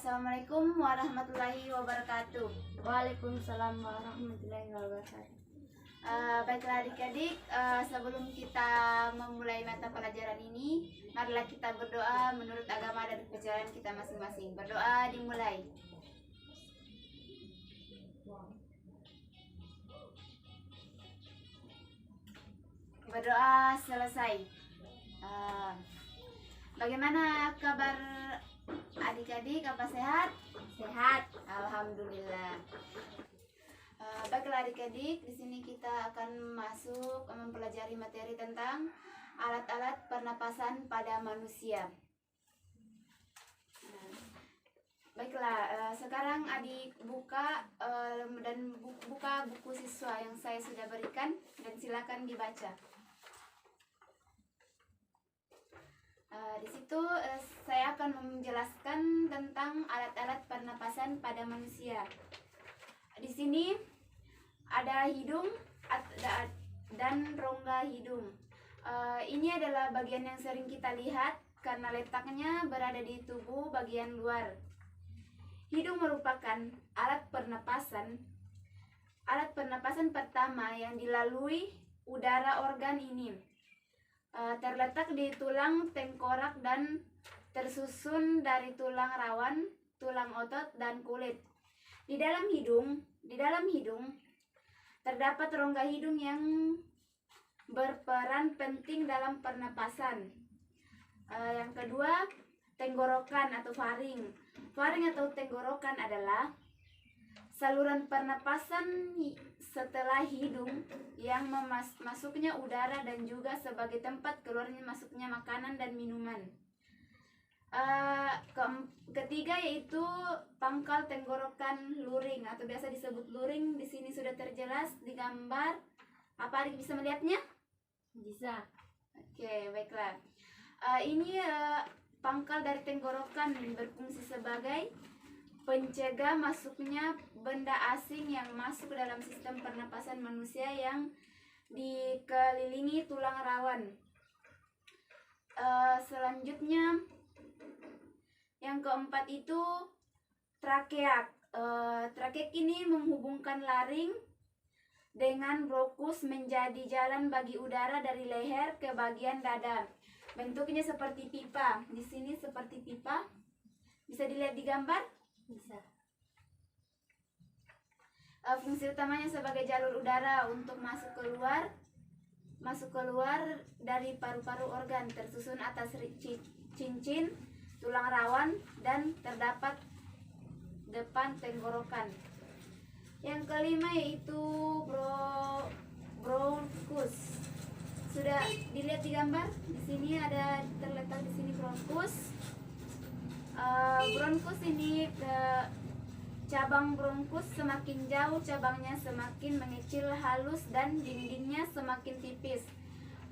Assalamualaikum warahmatullahi wabarakatuh. Waalaikumsalam warahmatullahi wabarakatuh. Baiklah adik-adik, sebelum kita memulai mata pelajaran ini, marilah kita berdoa menurut agama dan kepercayaan kita masing-masing. Berdoa dimulai. Berdoa selesai. Bagaimana kabar adik-adik? Apa sehat? Sehat. Alhamdulillah. Baiklah adik-adik, di sini kita akan masuk mempelajari materi tentang alat-alat pernapasan pada manusia. Baiklah, sekarang adik buka buka buku siswa yang saya sudah berikan dan silakan dibaca. Di situ saya akan menjelaskan tentang alat-alat pernapasan pada manusia. Di sini ada hidung dan rongga hidung. Ini adalah bagian yang sering kita lihat karena letaknya berada di tubuh bagian luar. Hidung merupakan alat pernapasan pertama yang dilalui udara organ ini. Terletak di tulang tengkorak dan tersusun dari tulang rawan, tulang otot, dan kulit. Di dalam hidung terdapat rongga hidung yang berperan penting dalam pernapasan. Yang kedua, tenggorokan atau faring. Faring atau tenggorokan adalah saluran pernapasan setelah hidung yang masuknya udara dan juga sebagai tempat keluarnya masuknya makanan dan minuman. Ketiga yaitu pangkal tenggorokan luring atau biasa disebut luring. Di sini sudah terjelas di gambar. Apa adik bisa melihatnya? Bisa. Oke, baiklah. Ini pangkal dari tenggorokan berfungsi sebagai pencegah masuknya benda asing yang masuk dalam sistem pernapasan manusia yang dikelilingi tulang rawan. Selanjutnya yang keempat itu trakeak. Trakeak ini menghubungkan laring dengan bronkus menjadi jalan bagi udara dari leher ke bagian dada. Bentuknya seperti pipa. Di sini seperti pipa. Bisa dilihat di gambar? Bisa. Fungsi utamanya sebagai jalur udara untuk masuk keluar dari paru-paru organ, tersusun atas cincin tulang rawan dan terdapat depan tenggorokan. Yang kelima yaitu bronkus. Sudah dilihat di gambar? Di sini ada terletak di sini bronkus. Bronkus ini cabang bronkus semakin jauh cabangnya semakin mengecil halus dan dindingnya semakin tipis.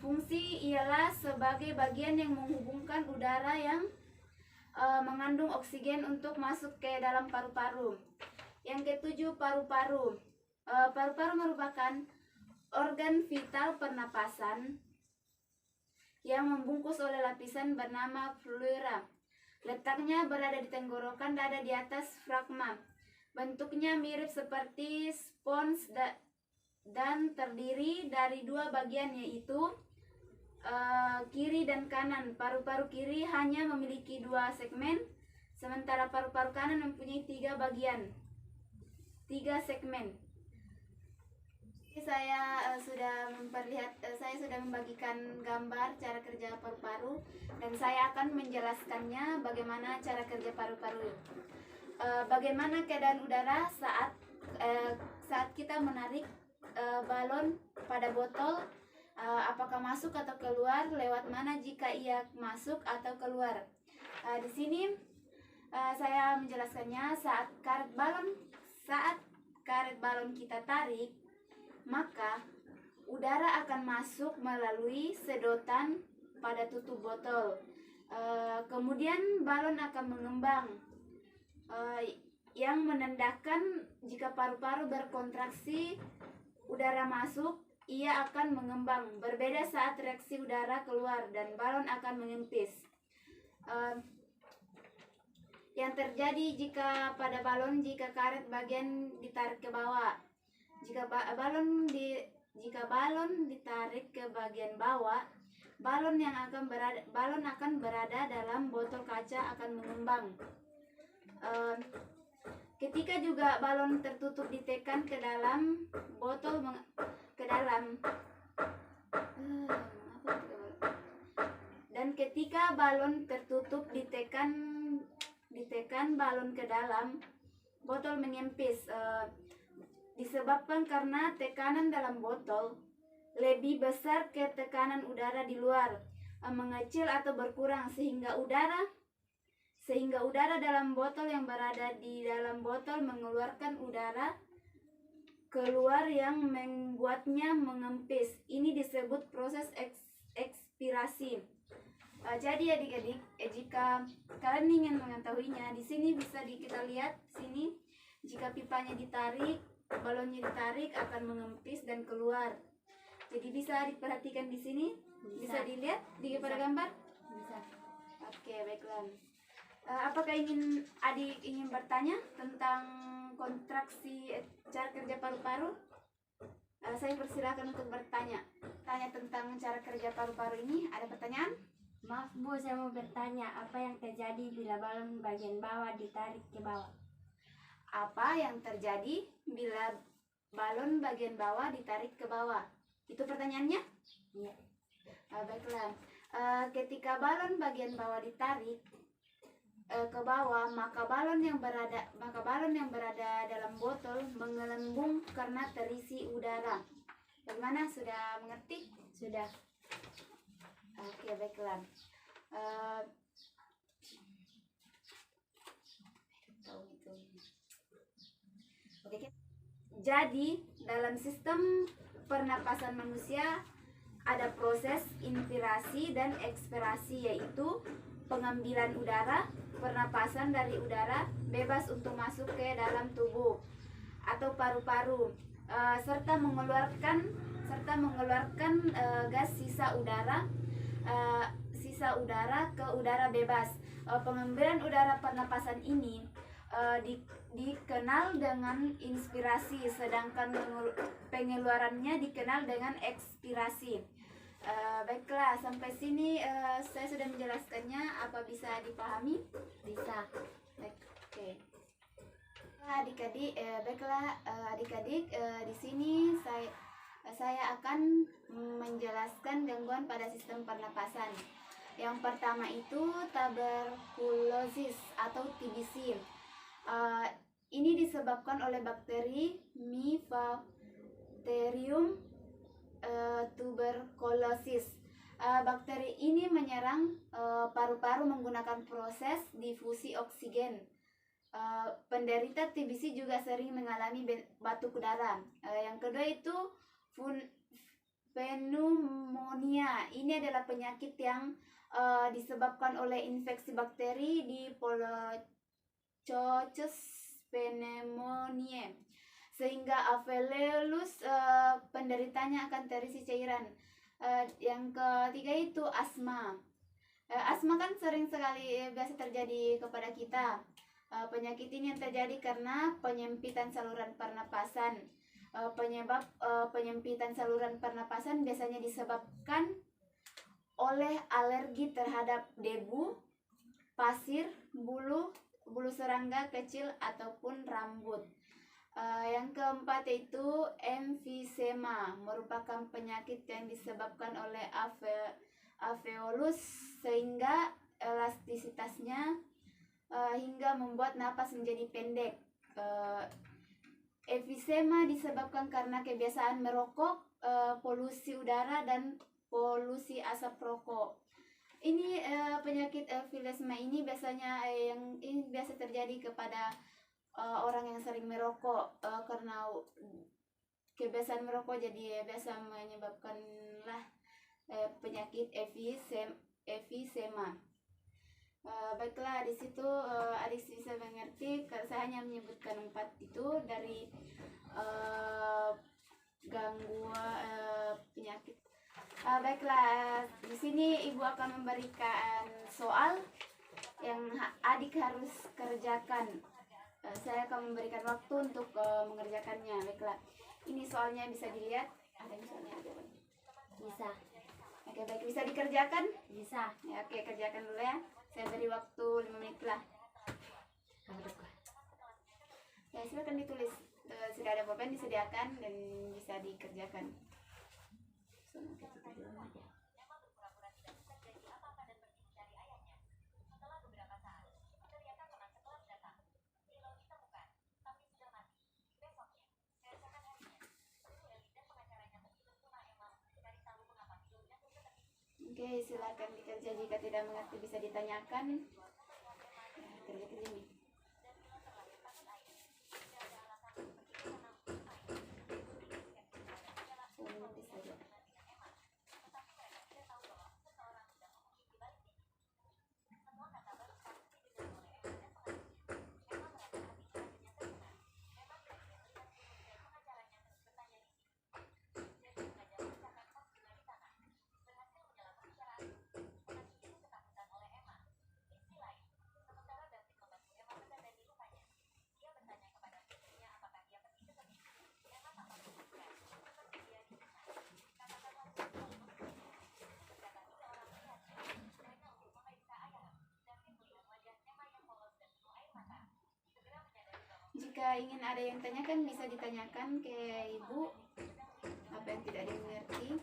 Fungsi ialah sebagai bagian yang menghubungkan udara yang mengandung oksigen untuk masuk ke dalam paru-paru. Yang ketujuh, paru-paru. Paru-paru merupakan organ vital pernapasan yang membungkus oleh lapisan bernama pleura. Letaknya berada di tenggorokan dada di atas fragma. Bentuknya mirip seperti spons dan terdiri dari dua bagian yaitu kiri dan kanan. Paru-paru kiri hanya memiliki 2 segmen, sementara paru-paru kanan mempunyai 3 segmen. Saya sudah membagikan gambar cara kerja paru-paru dan saya akan menjelaskannya bagaimana cara kerja paru-paru. Bagaimana keadaan udara saat kita menarik balon pada botol, apakah masuk atau keluar, lewat mana jika ia masuk atau keluar. Di sini saya menjelaskannya saat karet balon kita tarik, maka udara akan masuk melalui sedotan pada tutup botol. Kemudian balon akan mengembang, yang menandakan jika paru-paru berkontraksi, udara masuk, ia akan mengembang. Berbeda saat reaksi udara keluar dan balon akan mengempis. yang terjadi jika pada balon jika karet bagian ditarik ke bawah. Jika balon ditarik ke bagian bawah, balon akan berada dalam botol kaca akan mengembang. Ketika juga balon tertutup ditekan ke dalam botol dan ketika balon tertutup ditekan balon ke dalam botol menyempis, disebabkan karena tekanan dalam botol lebih besar ke tekanan udara di luar, mengecil atau berkurang sehingga udara dalam botol yang berada di dalam botol mengeluarkan udara keluar yang membuatnya mengempis. Ini disebut proses ekspirasi. Jadi adik-adik, jika kalian ingin mengetahuinya, di sini bisa kita lihat sini, jika pipanya ditarik, balonnya ditarik akan mengempis dan keluar. Jadi bisa diperhatikan di sini, bisa dilihat pada gambar. Bisa. Oke, baiklah. Apakah adik ingin bertanya tentang kontraksi cara kerja paru-paru? Saya persilakan untuk bertanya. Tanya tentang cara kerja paru-paru ini. Ada pertanyaan? Maaf Bu, saya mau bertanya, apa yang terjadi bila balon bagian bawah ditarik ke bawah? Apa yang terjadi bila balon bagian bawah ditarik ke bawah? Itu pertanyaannya? Iya. Baiklah. Ketika balon bagian bawah ditarik ke bawah, maka balon yang berada dalam botol menggelembung karena terisi udara. Bagaimana? Sudah mengerti? Sudah. Oke, baiklah. Jadi dalam sistem pernapasan manusia ada proses inspirasi dan ekspirasi, yaitu pengambilan udara, pernapasan dari udara bebas untuk masuk ke dalam tubuh atau paru-paru, serta mengeluarkan gas sisa udara ke udara bebas. Pengambilan udara pernapasan ini dikenal dengan inspirasi, sedangkan pengeluarannya dikenal dengan ekspirasi. Baiklah, sampai sini saya sudah menjelaskannya. Apa bisa dipahami? Bisa. Baik, oke. Adik-adik, adik-adik, di sini saya akan menjelaskan gangguan pada sistem pernapasan. Yang pertama itu tuberkulosis atau TBC. Ini disebabkan oleh bakteri Mycobacterium tuberculosis. Bakteri ini menyerang paru-paru menggunakan proses difusi oksigen. Penderita TBC juga sering mengalami batuk udara. Yang kedua itu pneumonia. Ini adalah penyakit yang disebabkan oleh infeksi bakteri di Staphylococcus pneumoniae, sehingga alveolus penderitanya akan terisi cairan. Yang ketiga itu asma. Asma kan sering sekali biasa terjadi kepada kita. Penyakit ini yang terjadi karena penyempitan saluran pernapasan. Penyebab penyempitan saluran pernapasan biasanya disebabkan oleh alergi terhadap debu, pasir, bulu serangga kecil ataupun rambut. Yang keempat itu emfisema, merupakan penyakit yang disebabkan oleh alveolus sehingga elastisitasnya hingga membuat napas menjadi pendek. Emfisema disebabkan karena kebiasaan merokok, polusi udara dan polusi asap rokok. Ini penyakit emfisema ini biasanya biasa terjadi kepada orang yang sering merokok, karena kebiasaan merokok jadi biasa menyebabkanlah penyakit emfisema. Baiklah, di situ adik bisa mengerti. Saya hanya menyebutkan 4 itu dari gangguan penyakit. Baiklah, di sini ibu akan memberikan soal. yang adik harus kerjakan. Saya akan memberikan waktu untuk mengerjakannya. Baiklah, ini soalnya bisa dilihat. Ada yang soalnya ada. Bisa. Oke, baik, bisa dikerjakan? Bisa. Ya, oke, kerjakan dulu ya. Saya beri waktu 5 menit lah. Ya, silakan ditulis. Sudah ada pulpen disediakan dan bisa dikerjakan. Oke, silakan dikerja. Jika tidak mengerti bisa ditanyakan. Ya, kerja-kerja nih. Nanti saja. Jika ingin ada yang tanyakan bisa ditanyakan ke ibu apa yang tidak dimengerti.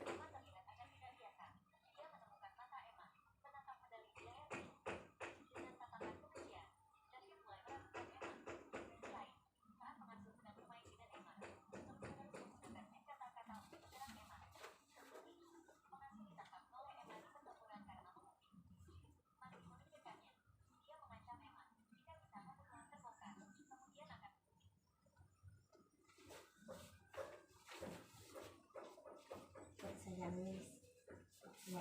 Saya nulis. Ya.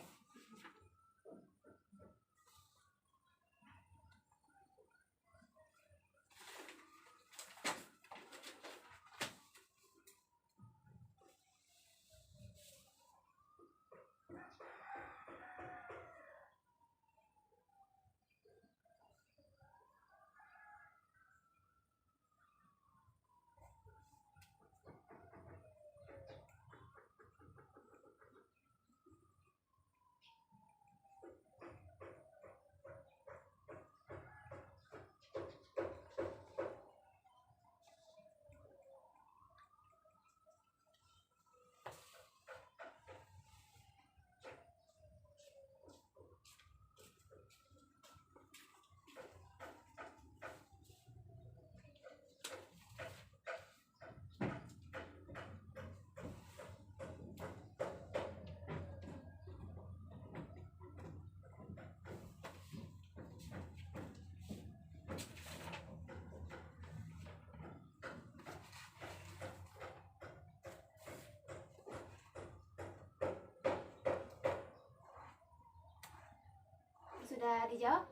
Sudah dijawab?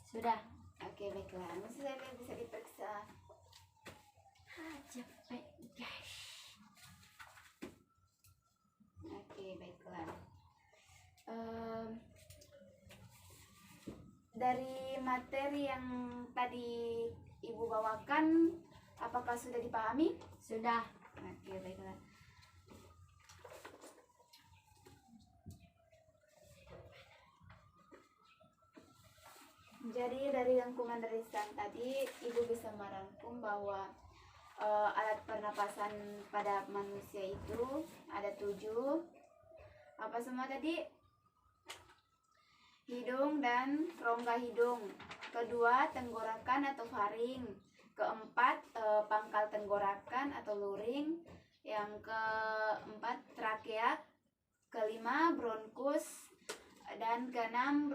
Sudah. Oke, baiklah. Masih saya lihat bisa diperiksa. Capek guys. Oke, baiklah. Dari materi yang tadi ibu bawakan, apakah sudah dipahami? Sudah. Oke, baiklah. Jadi dari rangkuman rilisan tadi, ibu bisa merangkum bahwa alat pernapasan pada manusia itu ada 7. Apa semua tadi? Hidung dan rongga hidung. Kedua, tenggorokan atau faring. Keempat, pangkal tenggorokan atau luring. Yang keempat, trakea. Kelima, bronkus. Dan keenam,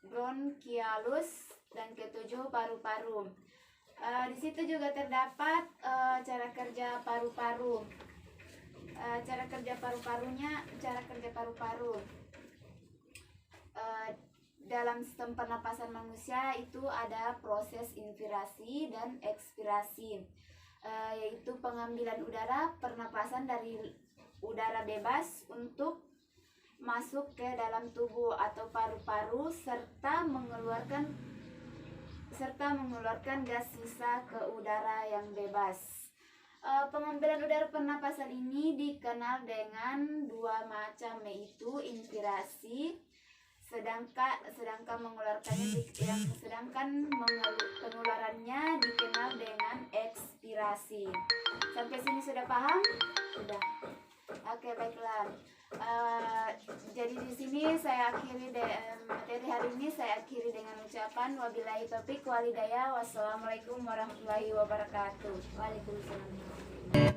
bronkialus. Dan ketujuh, paru-paru. Di situ juga terdapat cara kerja paru-paru. Cara kerja paru-paru. Dalam sistem pernapasan manusia itu ada proses inspirasi dan ekspirasi, yaitu pengambilan udara, pernapasan dari udara bebas untuk masuk ke dalam tubuh atau paru-paru serta mengeluarkan gas sisa ke udara yang bebas. Pengambilan udara pernapasan ini dikenal dengan dua macam, yaitu inspirasi, sedangkan pengeluarannya dikenal dengan ekspirasi. Sampai sini sudah paham? Sudah. Oke, baiklah. Jadi di sini saya akhiri materi hari ini saya akhiri dengan ucapan wabillahi taufiq walhidayah. Wassalamualaikum warahmatullahi wabarakatuh. Waalaikumsalam.